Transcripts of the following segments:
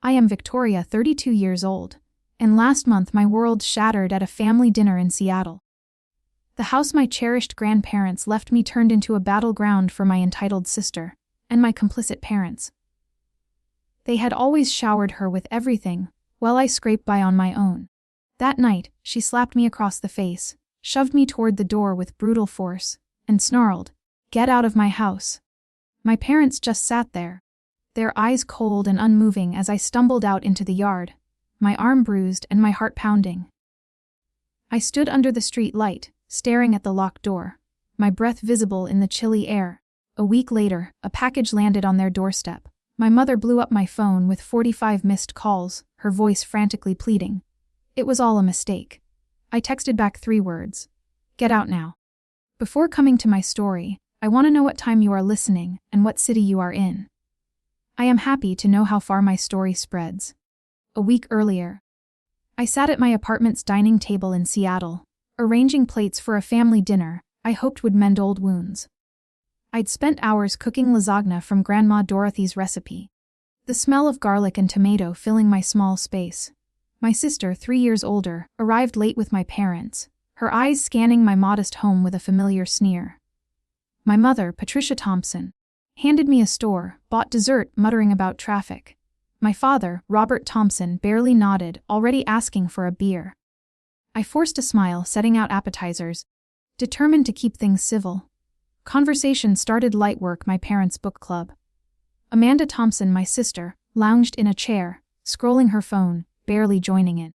I am Victoria, 32 years old, and last month my world shattered at a family dinner in Seattle. The house my cherished grandparents left me turned into a battleground for my entitled sister and my complicit parents. They had always showered her with everything, while I scraped by on my own. That night, she slapped me across the face, shoved me toward the door with brutal force, and snarled, "Get out of my house." My parents just sat there, their eyes cold and unmoving as I stumbled out into the yard, my arm bruised and my heart pounding. I stood under the street light, staring at the locked door, my breath visible in the chilly air. A week later, a package landed on their doorstep. My mother blew up my phone with 45 missed calls, her voice frantically pleading. It was all a mistake. I texted back 3 words. "Get out now." Before coming to my story, I want to know what time you are listening and what city you are in. I am happy to know how far my story spreads. A week earlier, I sat at my apartment's dining table in Seattle, arranging plates for a family dinner I hoped would mend old wounds. I'd spent hours cooking lasagna from Grandma Dorothy's recipe, the smell of garlic and tomato filling my small space. My sister, 3 years older, arrived late with my parents, her eyes scanning my modest home with a familiar sneer. My mother, Patricia Thompson, handed me a store-bought dessert muttering about traffic. My father, Robert Thompson, barely nodded, already asking for a beer. I forced a smile, setting out appetizers, determined to keep things civil. Conversation started light work, my parents' book club. Amanda Thompson, my sister, lounged in a chair, scrolling her phone, barely joining it.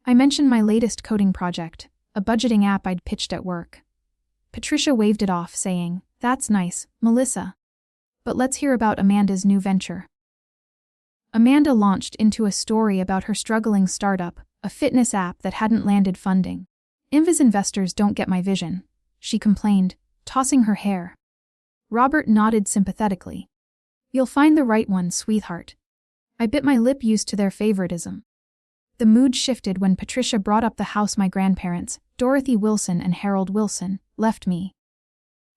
I mentioned my latest coding project, a budgeting app I'd pitched at work. Patricia waved it off, saying, "That's nice, Melissa. But let's hear about Amanda's new venture." Amanda launched into a story about her struggling startup, a fitness app that hadn't landed funding. "Invis investors don't get my vision," she complained, tossing her hair. Robert nodded sympathetically. "You'll find the right one, sweetheart." I bit my lip, used to their favoritism. The mood shifted when Patricia brought up the house my grandparents, Dorothy Wilson and Harold Wilson, left me.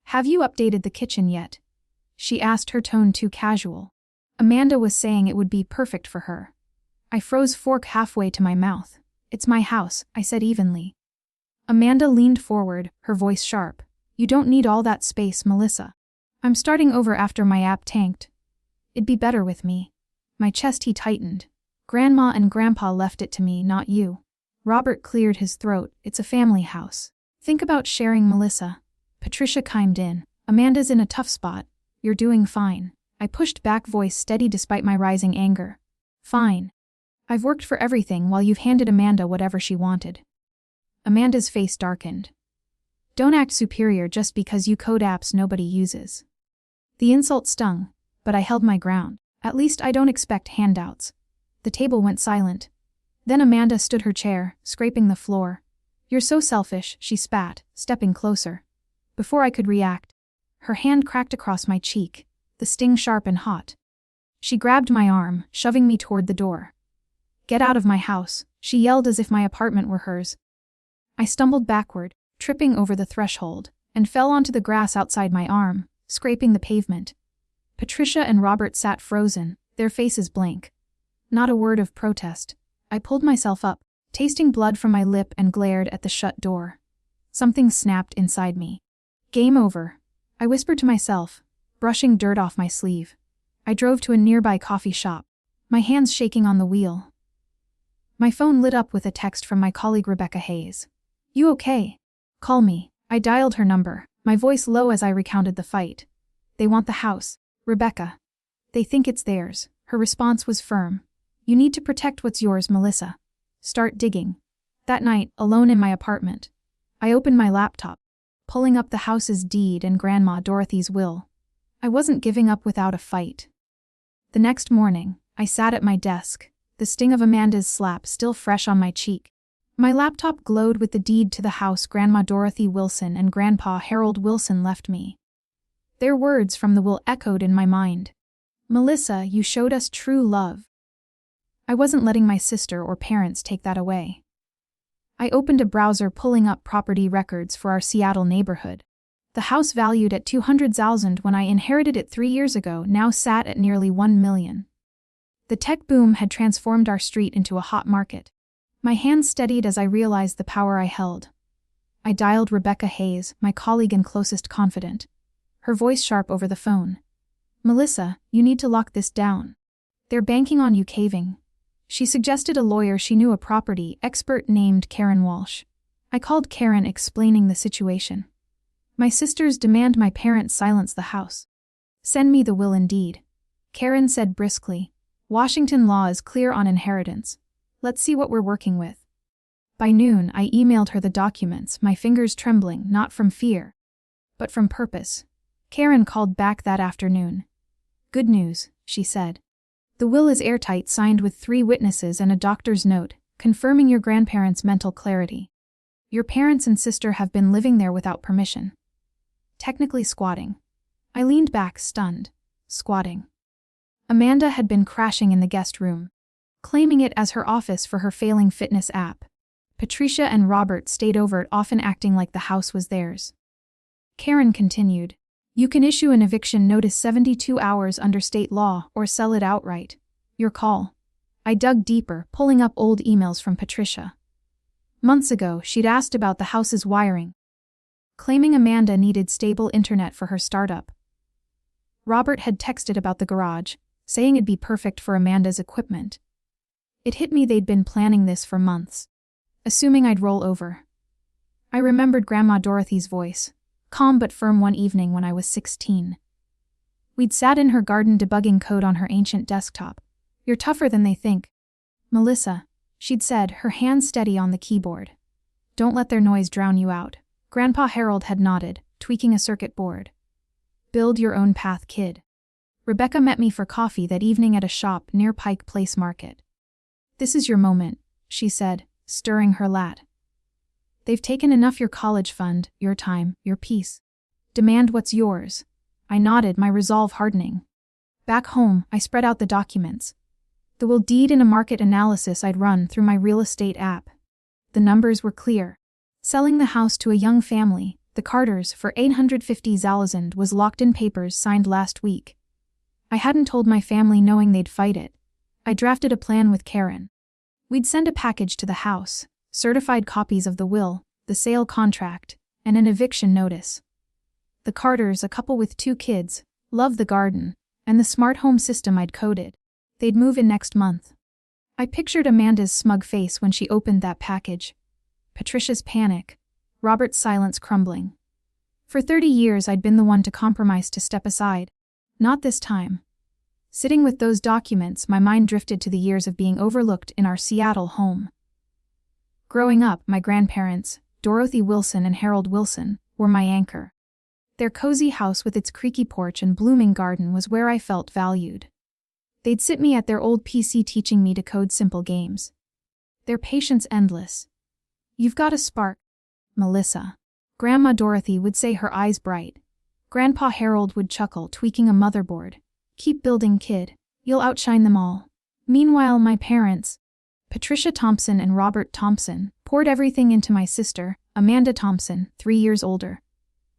"Have you updated the kitchen yet?" she asked, her tone too casual. Amanda was saying it would be perfect for her. I froze, fork halfway to my mouth. "It's my house," I said evenly. Amanda leaned forward, her voice sharp. "You don't need all that space, Melissa. I'm starting over after my app tanked. It'd be better with me." My chest tightened. "Grandma and Grandpa left it to me, not you." Robert cleared his throat. "It's a family house. Think about sharing, Melissa." Patricia chimed in. "Amanda's in a tough spot. You're doing fine." I pushed back, voice steady despite my rising anger. "Fine. I've worked for everything while you've handed Amanda whatever she wanted." Amanda's face darkened. "Don't act superior just because you code apps nobody uses." The insult stung, but I held my ground. "At least I don't expect handouts." The table went silent. Then Amanda stood her chair, scraping the floor. "You're so selfish," she spat, stepping closer. Before I could react, her hand cracked across my cheek, the sting sharp and hot. She grabbed my arm, shoving me toward the door. "Get out of my house," she yelled as if my apartment were hers. I stumbled backward, tripping over the threshold, and fell onto the grass outside my arm, scraping the pavement. Patricia and Robert sat frozen, their faces blank. Not a word of protest. I pulled myself up, tasting blood from my lip, and glared at the shut door. Something snapped inside me. "Game over," I whispered to myself, brushing dirt off my sleeve. I drove to a nearby coffee shop, my hands shaking on the wheel. My phone lit up with a text from my colleague Rebecca Hayes. "You okay? Call me." I dialed her number, my voice low as I recounted the fight. "They want the house, Rebecca. They think it's theirs." Her response was firm. "You need to protect what's yours, Melissa. Start digging." That night, alone in my apartment, I opened my laptop, pulling up the house's deed and Grandma Dorothy's will. I wasn't giving up without a fight. The next morning, I sat at my desk, the sting of Amanda's slap still fresh on my cheek. My laptop glowed with the deed to the house Grandma Dorothy Wilson and Grandpa Harold Wilson left me. Their words from the will echoed in my mind. "Melissa, you showed us true love." I wasn't letting my sister or parents take that away. I opened a browser, pulling up property records for our Seattle neighborhood. The house, valued at $200,000 when I inherited it 3 years ago, now sat at nearly $1 million. The tech boom had transformed our street into a hot market. My hands steadied as I realized the power I held. I dialed Rebecca Hayes, my colleague and closest confidant. Her voice sharp over the phone. "Melissa, you need to lock this down. They're banking on you caving." She suggested a lawyer she knew, a property expert named Karen Walsh. I called Karen, explaining the situation. "My sisters demand my parents silence the house." "Send me the will indeed," Karen said briskly. "Washington law is clear on inheritance. Let's see what we're working with." By noon, I emailed her the documents, my fingers trembling, not from fear, but from purpose. Karen called back that afternoon. "Good news," she said. "The will is airtight, signed with 3 witnesses and a doctor's note, confirming your grandparents' mental clarity. Your parents and sister have been living there without permission. Technically squatting." I leaned back, stunned. Squatting. Amanda had been crashing in the guest room, claiming it as her office for her failing fitness app. Patricia and Robert stayed over it, often acting like the house was theirs. Karen continued. "You can issue an eviction notice 72 hours under state law or sell it outright. Your call." I dug deeper, pulling up old emails from Patricia. Months ago, she'd asked about the house's wiring, claiming Amanda needed stable internet for her startup. Robert had texted about the garage, saying it'd be perfect for Amanda's equipment. It hit me they'd been planning this for months, assuming I'd roll over. I remembered Grandma Dorothy's voice, calm but firm, one evening when I was 16. We'd sat in her garden debugging code on her ancient desktop. "You're tougher than they think, Melissa," she'd said, her hands steady on the keyboard. "Don't let their noise drown you out." Grandpa Harold had nodded, tweaking a circuit board. "Build your own path, kid." Rebecca met me for coffee that evening at a shop near Pike Place Market. "This is your moment," she said, stirring her lat. "They've taken enough, your college fund, your time, your peace. Demand what's yours." I nodded, my resolve hardening. Back home, I spread out the documents. The will deed in a market analysis I'd run through my real estate app. The numbers were clear. Selling the house to a young family, the Carters, for $850,000 was locked-in papers signed last week. I hadn't told my family, knowing they'd fight it. I drafted a plan with Karen. We'd send a package to the house, certified copies of the will, the sale contract, and an eviction notice. The Carters, a couple with 2 kids, loved the garden and the smart home system I'd coded. They'd move in next month. I pictured Amanda's smug face when she opened that package, Patricia's panic, Robert's silence crumbling. For 30 years I'd been the one to compromise, to step aside. Not this time. Sitting with those documents, my mind drifted to the years of being overlooked in our Seattle home. Growing up, my grandparents, Dorothy Wilson and Harold Wilson, were my anchor. Their cozy house with its creaky porch and blooming garden was where I felt valued. They'd sit me at their old PC teaching me to code simple games. Their patience endless. "You've got a spark, Melissa," Grandma Dorothy would say, her eyes bright. Grandpa Harold would chuckle, tweaking a motherboard. "Keep building, kid. You'll outshine them all." Meanwhile, my parents, Patricia Thompson and Robert Thompson, poured everything into my sister, Amanda Thompson, 3 years older.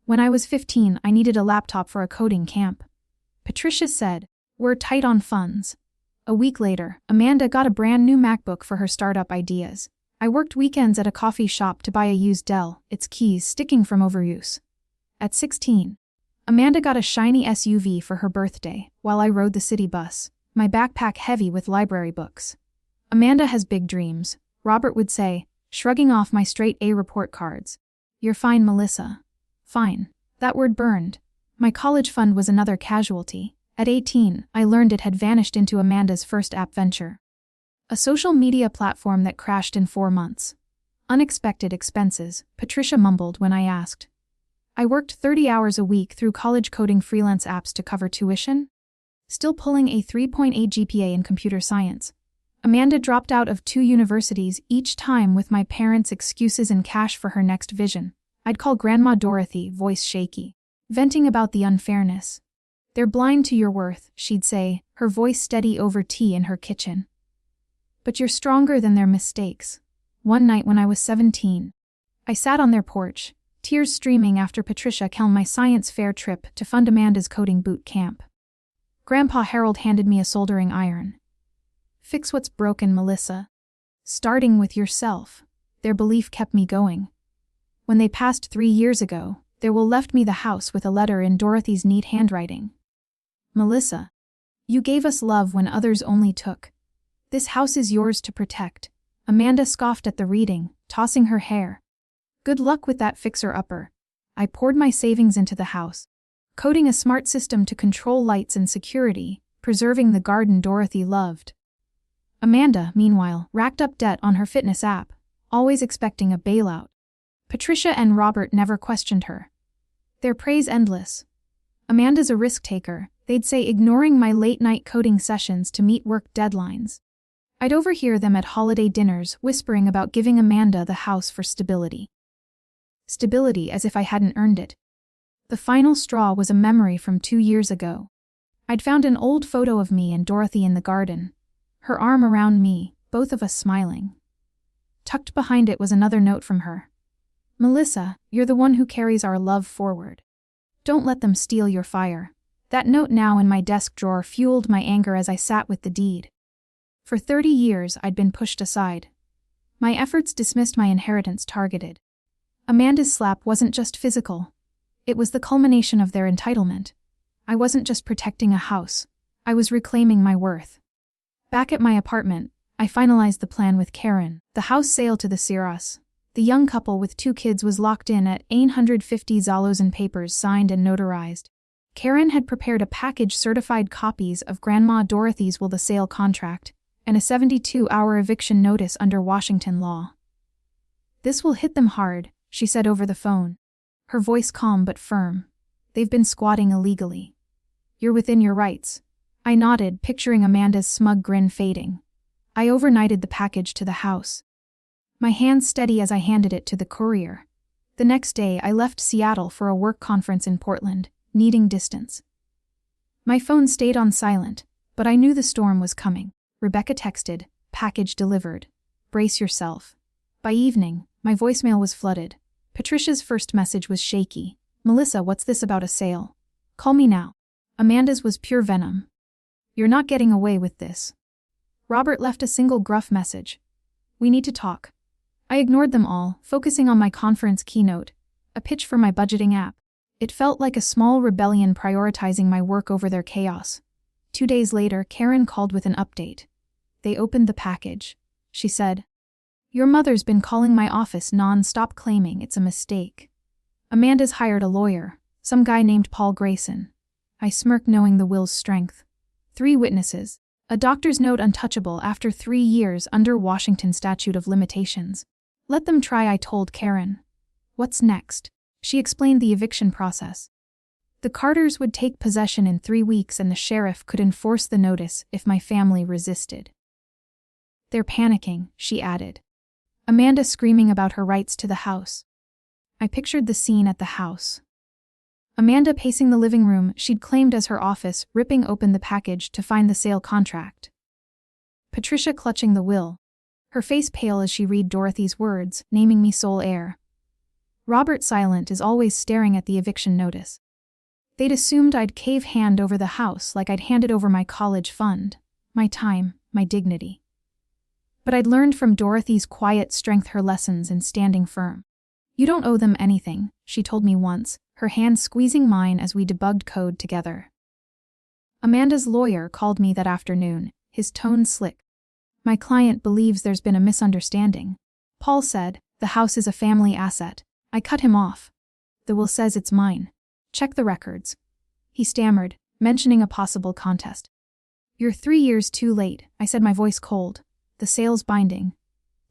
When I was 15, I needed a laptop for a coding camp. Patricia said, "We're tight on funds." A week later, Amanda got a brand new MacBook for her startup ideas. I worked weekends at a coffee shop to buy a used Dell, its keys sticking from overuse. At 16, Amanda got a shiny SUV for her birthday, while I rode the city bus, my backpack heavy with library books. "Amanda has big dreams," Robert would say, shrugging off my straight A report cards. "You're fine, Melissa." Fine. That word burned. My college fund was another casualty. At 18, I learned it had vanished into Amanda's first app venture, a social media platform that crashed in 4 months. "Unexpected expenses," Patricia mumbled when I asked. "I worked 30 hours a week through college coding freelance apps to cover tuition. Still pulling a 3.8 GPA in computer science. Amanda dropped out of 2 universities, each time with my parents' excuses and cash for her next vision. I'd call Grandma Dorothy, voice shaky, venting about the unfairness. "They're blind to your worth," she'd say, her voice steady over tea in her kitchen. "But you're stronger than their mistakes." One night when I was 17, I sat on their porch, tears streaming after Patricia calmed my science fair trip to fund Amanda's coding boot camp. Grandpa Harold handed me a soldering iron. Fix what's broken, Melissa. Starting with yourself. Their belief kept me going. When they passed 3 years ago, they left me the house with a letter in Dorothy's neat handwriting. Melissa, you gave us love when others only took. This house is yours to protect. Amanda scoffed at the reading, tossing her hair. Good luck with that fixer-upper. I poured my savings into the house, coding a smart system to control lights and security, preserving the garden Dorothy loved. Amanda, meanwhile, racked up debt on her fitness app, always expecting a bailout. Patricia and Robert never questioned her. Their praise endless. Amanda's a risk-taker, they'd say, ignoring my late-night coding sessions to meet work deadlines. I'd overhear them at holiday dinners whispering about giving Amanda the house for stability. Stability as if I hadn't earned it. The final straw was a memory from 2 years ago. I'd found an old photo of me and Dorothy in the garden, her arm around me, both of us smiling. Tucked behind it was another note from her. Melissa, you're the one who carries our love forward. Don't let them steal your fire. That note now in my desk drawer fueled my anger as I sat with the deed. For 30 years I'd been pushed aside. My efforts dismissed, my inheritance targeted. Amanda's slap wasn't just physical. It was the culmination of their entitlement. I wasn't just protecting a house. I was reclaiming my worth. Back at my apartment, I finalized the plan with Karen. The house sale to the Siras. The young couple with 2 kids was locked in at $850 in papers signed and notarized. Karen had prepared a package certified copies of Grandma Dorothy's will the sale contract and a 72-hour eviction notice under Washington law. This will hit them hard, she said over the phone, her voice calm but firm. They've been squatting illegally. You're within your rights. I nodded, picturing Amanda's smug grin fading. I overnighted the package to the house, my hands steady as I handed it to the courier. The next day I left Seattle for a work conference in Portland, needing distance. My phone stayed on silent, but I knew the storm was coming. Rebecca texted, package delivered. Brace yourself. By evening, my voicemail was flooded. Patricia's first message was shaky. Melissa, what's this about a sale? Call me now. Amanda's was pure venom. You're not getting away with this. Robert left a single gruff message. We need to talk. I ignored them all, focusing on my conference keynote, a pitch for my budgeting app. It felt like a small rebellion prioritizing my work over their chaos. 2 days later, Karen called with an update. They opened the package. She said, Your mother's been calling my office non-stop claiming it's a mistake. Amanda's hired a lawyer, some guy named Paul Grayson. I smirked, knowing the will's strength. 3 witnesses. A doctor's note untouchable after 3 years under Washington statute of limitations. Let them try, I told Karen. What's next? She explained the eviction process. The Carters would take possession in 3 weeks and the sheriff could enforce the notice if my family resisted. They're panicking, she added. Amanda screaming about her rights to the house. I pictured the scene at the house. Amanda pacing the living room she'd claimed as her office, ripping open the package to find the sale contract. Patricia clutching the will, her face pale as she read Dorothy's words, naming me sole heir. Robert silent as always, staring at the eviction notice. They'd assumed I'd cave hand over the house like I'd handed over my college fund, my time, my dignity. But I'd learned from Dorothy's quiet strength her lessons in standing firm. You don't owe them anything, she told me once, her hand squeezing mine as we debugged code together. Amanda's lawyer called me that afternoon, his tone slick. My client believes there's been a misunderstanding. Paul said, the house is a family asset. I cut him off. The will says it's mine. Check the records. He stammered, mentioning a possible contest. You're 3 years too late, I said, my voice cold. The sale's binding.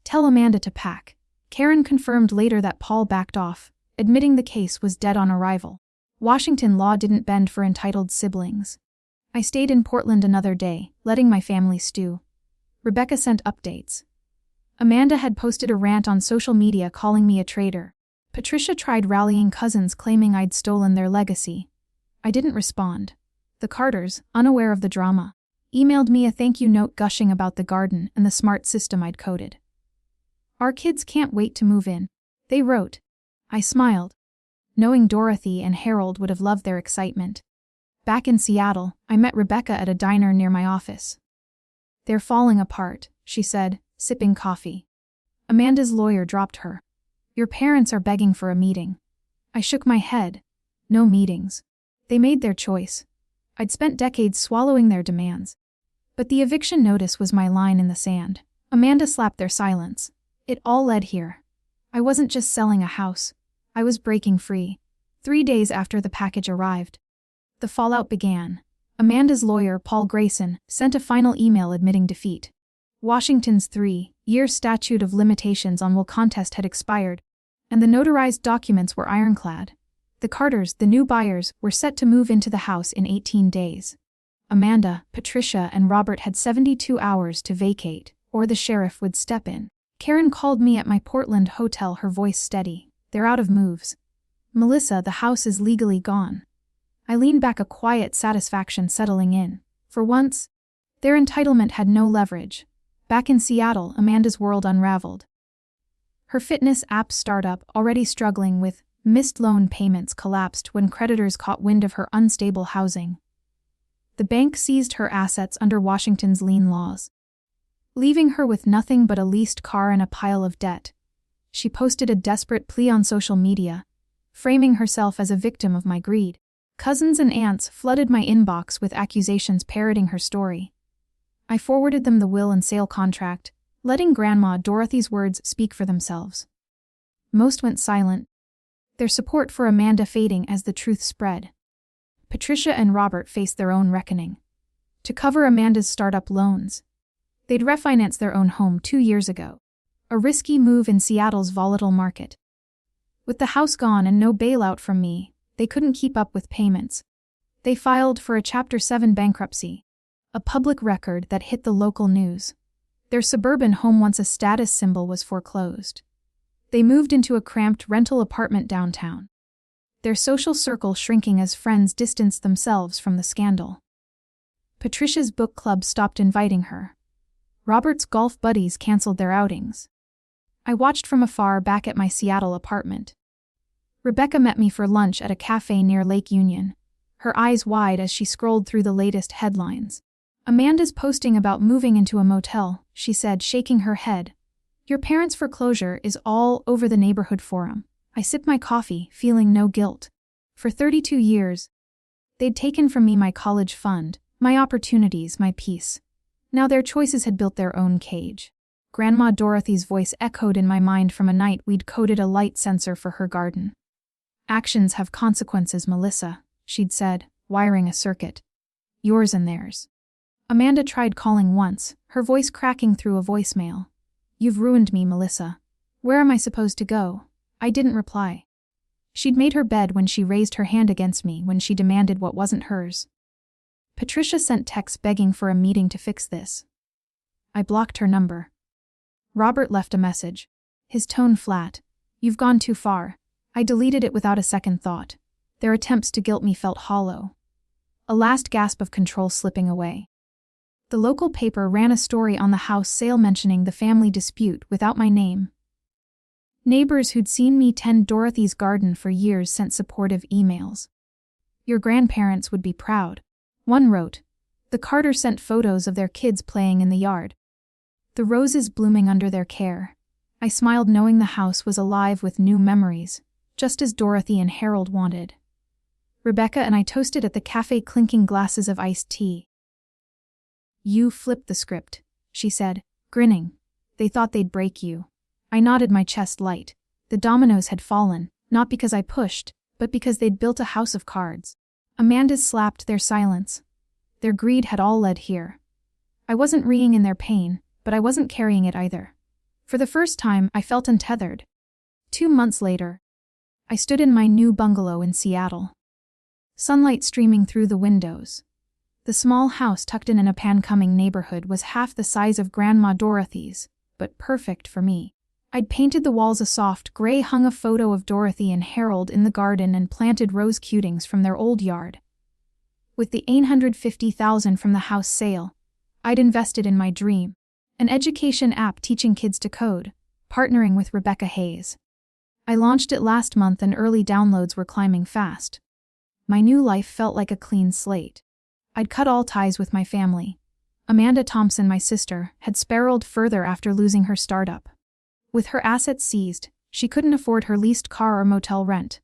Tell Amanda to pack. Karen confirmed later that Paul backed off, admitting the case was dead on arrival. Washington law didn't bend for entitled siblings. I stayed in Portland another day, letting my family stew. Rebecca sent updates. Amanda had posted a rant on social media calling me a traitor. Patricia tried rallying cousins claiming I'd stolen their legacy. I didn't respond. The Carters, unaware of the drama, emailed me a thank you note gushing about the garden and the smart system I'd coded. Our kids can't wait to move in, they wrote. I smiled, knowing Dorothy and Harold would have loved their excitement. Back in Seattle, I met Rebecca at a diner near my office. "They're falling apart," she said, sipping coffee. Amanda's lawyer dropped her. "Your parents are begging for a meeting." I shook my head. No meetings. They made their choice. I'd spent decades swallowing their demands. But the eviction notice was my line in the sand. Amanda slapped their silence. It all led here. I wasn't just selling a house. I was breaking free. 3 days after the package arrived, the fallout began. Amanda's lawyer, Paul Grayson, sent a final email admitting defeat. Washington's 3-year statute of limitations on will contest had expired, and the notarized documents were ironclad. The Carters, the new buyers, were set to move into the house in 18 days. Amanda, Patricia, and Robert had 72 hours to vacate, or the sheriff would step in. Karen called me at my Portland hotel, her voice steady. "They're out of moves. Melissa, the house is legally gone." I leaned back, a quiet satisfaction settling in. For once, their entitlement had no leverage. Back in Seattle, Amanda's world unraveled. Her fitness app startup, already struggling with missed loan payments, collapsed when creditors caught wind of her unstable housing. The bank seized her assets under Washington's lien laws, leaving her with nothing but a leased car and a pile of debt. She posted a desperate plea on social media, framing herself as a victim of my greed. Cousins and aunts flooded my inbox with accusations parroting her story. I forwarded them the will and sale contract, letting Grandma Dorothy's words speak for themselves. Most went silent, their support for Amanda fading as the truth spread. Patricia and Robert faced their own reckoning. To cover Amanda's startup loans, they'd refinanced their own home 2 years ago, a risky move in Seattle's volatile market. With the house gone and no bailout from me, they couldn't keep up with payments. They filed for a Chapter 7 bankruptcy, a public record that hit the local news. Their suburban home, once a status symbol, was foreclosed. They moved into a cramped rental apartment downtown, their social circle shrinking as friends distanced themselves from the scandal. Patricia's book club stopped inviting her. Robert's golf buddies canceled their outings. I watched from afar back at my Seattle apartment. Rebecca met me for lunch at a cafe near Lake Union, her eyes wide as she scrolled through the latest headlines. "Amanda's posting about moving into a motel," she said, shaking her head. "Your parents' foreclosure is all over the neighborhood forum." I sipped my coffee, feeling no guilt. For 32 years, they'd taken from me my college fund, my opportunities, my peace. Now their choices had built their own cage. Grandma Dorothy's voice echoed in my mind from a night we'd coded a light sensor for her garden. "Actions have consequences, Melissa," she'd said, wiring a circuit. "Yours and theirs." Amanda tried calling once, her voice cracking through a voicemail. "You've ruined me, Melissa. Where am I supposed to go?" I didn't reply. She'd made her bed when she raised her hand against me, when she demanded what wasn't hers. Patricia sent texts begging for a meeting to fix this. I blocked her number. Robert left a message, his tone flat. "You've gone too far." I deleted it without a second thought. Their attempts to guilt me felt hollow. A last gasp of control slipping away. The local paper ran a story on the house sale mentioning the family dispute without my name. Neighbors who'd seen me tend Dorothy's garden for years sent supportive emails. "Your grandparents would be proud," one wrote. The Carters sent photos of their kids playing in the yard, the roses blooming under their care. I smiled, knowing the house was alive with new memories, just as Dorothy and Harold wanted. Rebecca and I toasted at the cafe, clinking glasses of iced tea. "You flipped the script," she said, grinning. "They thought they'd break you." I nodded, my chest light. The dominoes had fallen, not because I pushed, but because they'd built a house of cards. Amanda's slapped their silence. Their greed had all led here. I wasn't reeling in their pain, but I wasn't carrying it either. For the first time, I felt untethered. 2 months later, I stood in my new bungalow in Seattle. Sunlight streaming through the windows. The small house tucked in an up-and-coming neighborhood was half the size of Grandma Dorothy's, but perfect for me. I'd painted the walls a soft gray, hung a photo of Dorothy and Harold in the garden, and planted rose cutings from their old yard. With the $850,000 from the house sale, I'd invested in my dream, an education app teaching kids to code, partnering with Rebecca Hayes. I launched it last month and early downloads were climbing fast. My new life felt like a clean slate. I'd cut all ties with my family. Amanda Thompson, my sister, had spiraled further after losing her startup. With her assets seized, she couldn't afford her leased car or motel rent.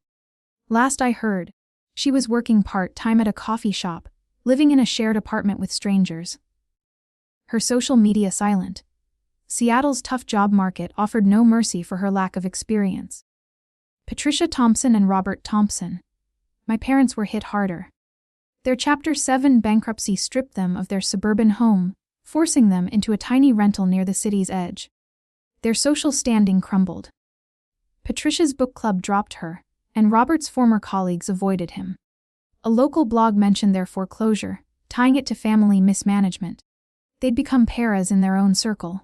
Last I heard, she was working part-time at a coffee shop, living in a shared apartment with strangers. Her social media silent. Seattle's tough job market offered no mercy for her lack of experience. Patricia Thompson and Robert Thompson. My parents were hit harder. Their Chapter 7 bankruptcy stripped them of their suburban home, forcing them into a tiny rental near the city's edge. Their social standing crumbled. Patricia's book club dropped her, and Robert's former colleagues avoided him. A local blog mentioned their foreclosure, tying it to family mismanagement. They'd become paras in their own circle.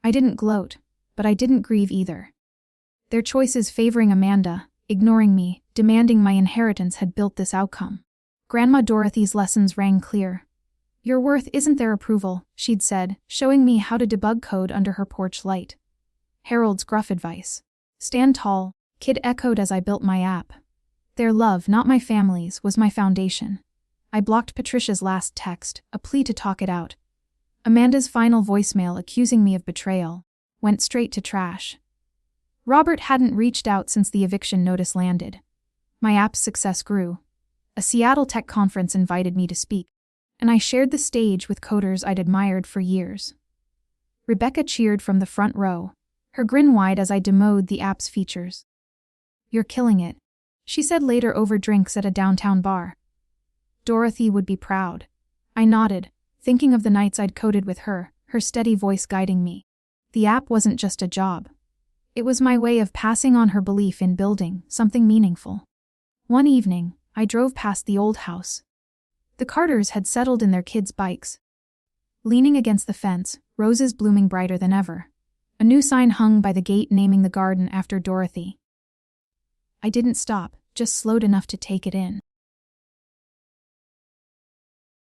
I didn't gloat, but I didn't grieve either. Their choices favoring Amanda, ignoring me, demanding my inheritance had built this outcome. Grandma Dorothy's lessons rang clear. Your worth isn't their approval, she'd said, showing me how to debug code under her porch light. Harold's gruff advice. Stand tall, kid echoed as I built my app. Their love, not my family's, was my foundation. I blocked Patricia's last text, a plea to talk it out. Amanda's final voicemail accusing me of betrayal went straight to trash. Robert hadn't reached out since the eviction notice landed. My app's success grew. A Seattle tech conference invited me to speak, and I shared the stage with coders I'd admired for years. Rebecca cheered from the front row, her grin wide as I demoed the app's features. You're killing it, she said later over drinks at a downtown bar. Dorothy would be proud. I nodded, thinking of the nights I'd coded with her, her steady voice guiding me. The app wasn't just a job. It was my way of passing on her belief in building something meaningful. One evening, I drove past the old house. The Carters had settled in their kids' bikes. Leaning against the fence, roses blooming brighter than ever. A new sign hung by the gate naming the garden after Dorothy. I didn't stop, just slowed enough to take it in.